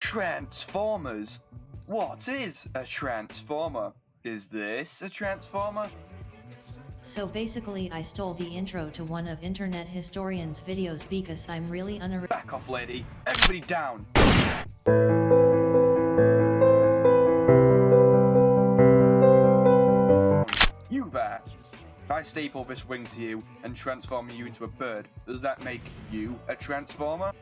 Transformers. What is a transformer? Is this a transformer? So basically I stole the intro to one of internet historians' videos because I'm really Back off, lady. Everybody down. You there. If I staple this wing to you and transform you into a bird, does that make you a transformer?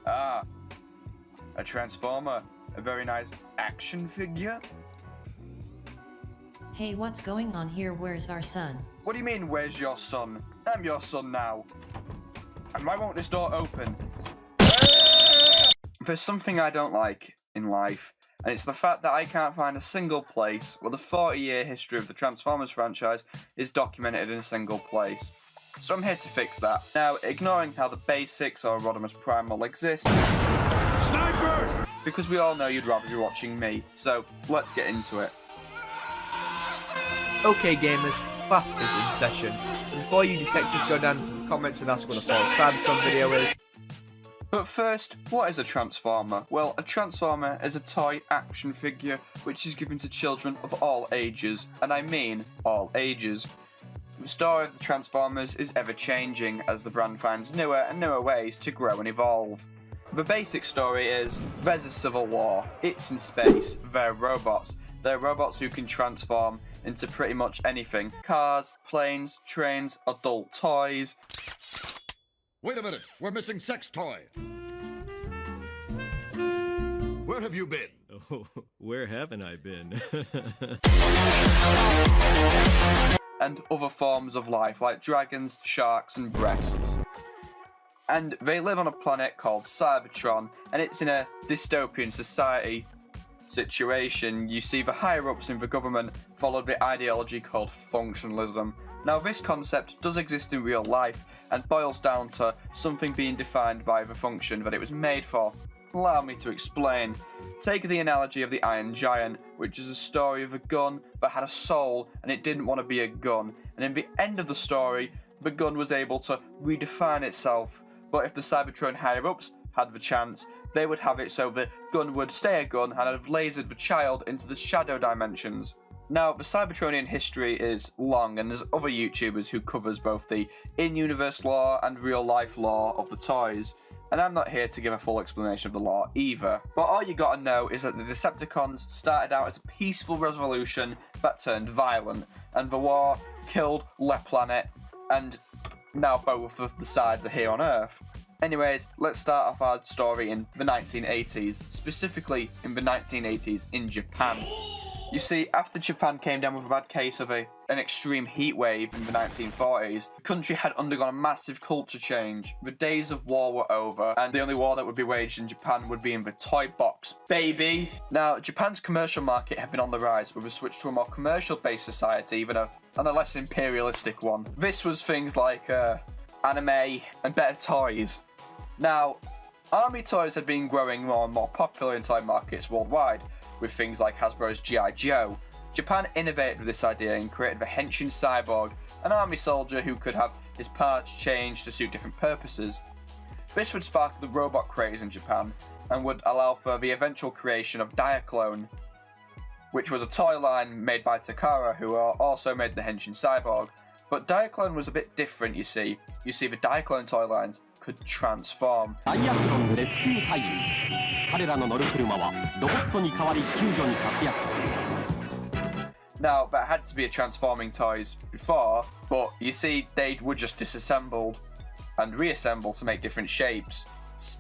Ah, a transformer. A very nice action figure. Hey, what's going on here? Where's our son? What do you mean, where's your son? I'm your son now. And why won't this door open? There's something I don't like in life, and it's the fact that I can't find a single place where the 40-year history of the Transformers franchise is documented in a single place. So I'm here to fix that. Now, ignoring how the basics or Rodimus Prime will exist, Sniper! Because we all know you'd rather be watching me, so let's get into it. Okay gamers, class is in session. So before you detectives go down into the comments and ask what the fourth Cybertron video is. But first, what is a Transformer? Well, a Transformer is a toy action figure which is given to children of all ages, and I mean all ages. The story of the Transformers is ever changing as the brand finds newer and newer ways to grow and evolve. The basic story is, there's a civil war, it's in space, they're robots. They're robots who can transform into pretty much anything. Cars, planes, trains, adult toys. Wait a minute, we're missing sex toy. Where have you been? Oh, where haven't I been? And other forms of life like dragons, sharks and breasts. And they live on a planet called Cybertron, and it's in a dystopian society situation. You see the higher ups in the government follow the ideology called functionalism. Now this concept does exist in real life and boils down to something being defined by the function that it was made for. Allow me to explain. Take the analogy of the Iron Giant, which is a story of a gun that had a soul and it didn't want to be a gun. And in the end of the story, the gun was able to redefine itself. But if the Cybertron higher-ups had the chance, they would have it so the gun would stay a gun and have lasered the child into the shadow dimensions. Now, the Cybertronian history is long, and there's other YouTubers who covers both the in-universe lore and real-life lore of the toys. And I'm not here to give a full explanation of the lore either. But all you gotta know is that the Decepticons started out as a peaceful revolution that turned violent, and the war killed Le Planet, and now both of the sides are here on Earth. Anyways, let's start off our story in the 1980s, specifically in the 1980s in Japan. You see, after Japan came down with a bad case of an extreme heat wave in the 1940s, the country had undergone a massive culture change. The days of war were over, and the only war that would be waged in Japan would be in the toy box, baby! Now, Japan's commercial market had been on the rise with a switch to a more commercial-based society, even and a less imperialistic one. This was things like anime and better toys. Now, army toys had been growing more and more popular in toy markets worldwide, with things like Hasbro's G.I. Joe. Japan innovated with this idea and created the Henshin Cyborg, an army soldier who could have his parts changed to suit different purposes. This would spark the robot craze in Japan, and would allow for the eventual creation of Diaclone, which was a toy line made by Takara, who also made the Henshin Cyborg. But Diaclone was a bit different, you see. You see, the Diaclone toy lines could transform. diacloneレスキュー隊員彼らの乗る車はロボットに代わり救助に活躍する Now, that had to be a transforming toys before, but you see, they were just disassembled and reassembled to make different shapes.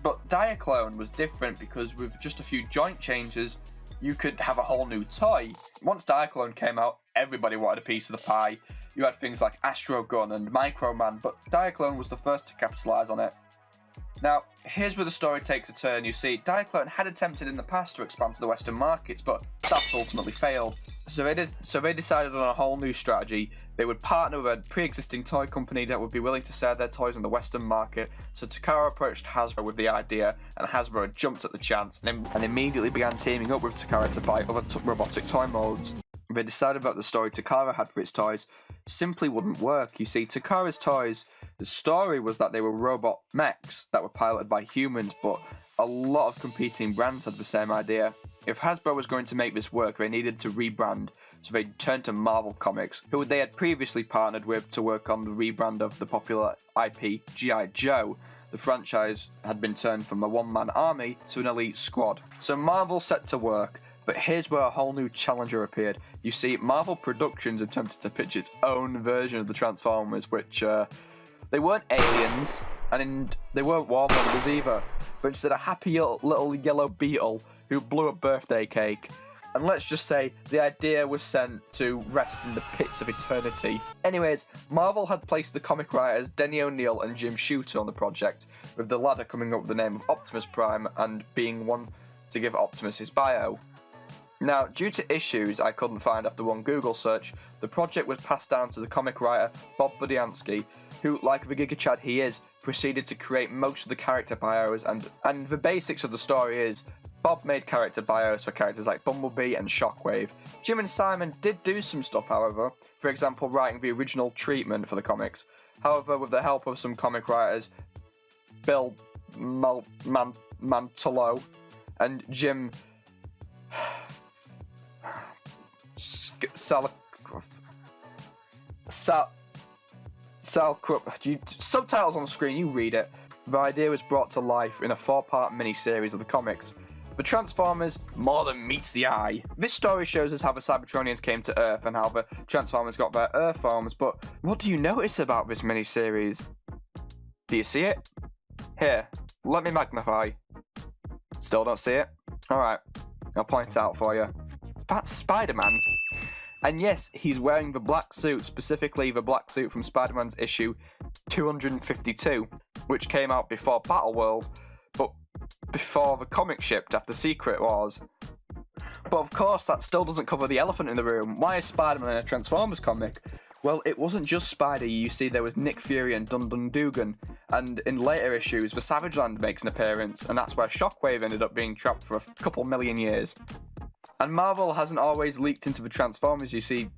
But Diaclone was different because with just a few joint changes, you could have a whole new toy. Once Diaclone came out, everybody wanted a piece of the pie. You had things like Astro Gun and Microman, but Diaclone was the first to capitalise on it. Now, here's where the story takes a turn. You see, Diaclone had attempted in the past to expand to the Western markets, but that ultimately failed. So they decided on a whole new strategy. They would partner with a pre-existing toy company that would be willing to sell their toys on the Western market. So Takara approached Hasbro with the idea, and Hasbro jumped at the chance and immediately began teaming up with Takara to buy other robotic toy molds. they decided that the story Takara had for its toys simply wouldn't work. You see, Takara's toys, the story was that they were robot mechs that were piloted by humans, but a lot of competing brands had the same idea. If Hasbro was going to make this work, they needed to rebrand, so they turned to Marvel Comics, who they had previously partnered with to work on the rebrand of the popular IP G.I. Joe. The franchise had been turned from a one-man army to an elite squad. So Marvel set to work, but here's where a whole new challenger appeared. You see, Marvel Productions attempted to pitch its own version of the Transformers, which, they weren't aliens, and they weren't warmongers either, but instead a happy little yellow beetle who blew a birthday cake. And let's just say the idea was sent to rest in the pits of eternity. Anyways, Marvel had placed the comic writers Denny O'Neil and Jim Shooter on the project, with the latter coming up with the name of Optimus Prime and being one to give Optimus his bio. Now, due to issues I couldn't find after one Google search, the project was passed down to the comic writer Bob Budiansky, who, like the Giga Chad he is, proceeded to create most of the character bios, and the basics of the story is Bob made character bios for characters like Bumblebee and Shockwave. Jim and Simon did do some stuff, however, for example writing the original treatment for the comics. However, with the help of some comic writers, Bill Mantolo and Jim subtitles on the screen, you read it. The idea was brought to life in a 4-part mini-series of the comics. The Transformers, more than meets the eye. This story shows us how the Cybertronians came to Earth and how the Transformers got their Earth forms, but what do you notice about this mini-series? Do you see it? Here, let me magnify. Still don't see it? Alright, I'll point it out for you. That's Spider-Man. And yes, he's wearing the black suit, specifically the black suit from Spider-Man's issue 252, which came out before Battleworld, but before the comic shipped after Secret Wars. But of course, that still doesn't cover the elephant in the room. Why is Spider-Man in a Transformers comic? Well, it wasn't just Spidey. You see, there was Nick Fury and Dun Dun Dugan, and in later issues, the Savage Land makes an appearance, and that's where Shockwave ended up being trapped for a couple million years. And Marvel hasn't always leaked into the Transformers. You see,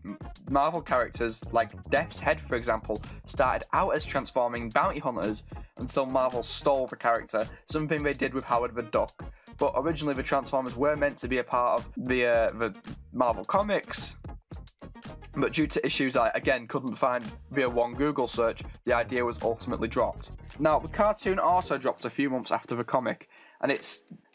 Marvel characters like Death's Head, for example, started out as transforming bounty hunters, and so Marvel stole the character, something they did with Howard the Duck. But originally the Transformers were meant to be a part of the Marvel comics, but due to issues I, again, couldn't find via one Google search, the idea was ultimately dropped. Now, the cartoon also dropped a few months after the comic,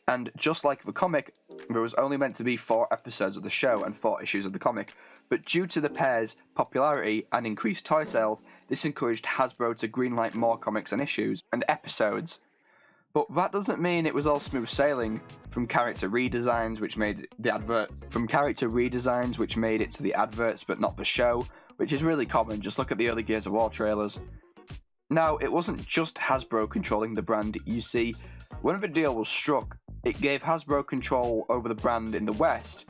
and just like the comic, there was only meant to be 4 episodes of the show and 4 issues of the comic, but due to the pair's popularity and increased toy sales, this encouraged Hasbro to greenlight more comics and issues and episodes. But that doesn't mean it was all smooth sailing. From character redesigns which made it to the adverts but not the show, which is really common. Just look at the early Gears of War trailers. Now, it wasn't just Hasbro controlling the brand. You see, when the deal was struck, it gave Hasbro control over the brand in the West,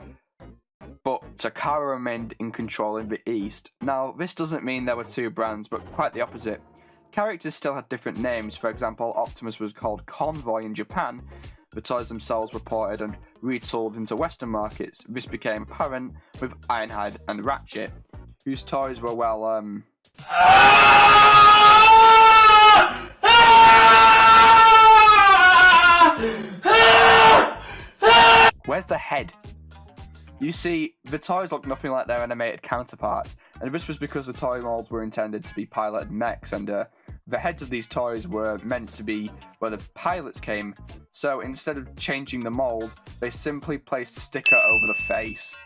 but Takara remained in control in the East. Now, this doesn't mean there were 2 brands, but quite the opposite. Characters still had different names. For example, Optimus was called Convoy in Japan. The toys themselves were ported and resold into Western markets. This became apparent with Ironhide and Ratchet, whose toys were, well, Where's the head? You see, the toys look nothing like their animated counterparts, and this was because the toy molds were intended to be piloted mechs, and the heads of these toys were meant to be where the pilots came, so instead of changing the mold, they simply placed a sticker over the face.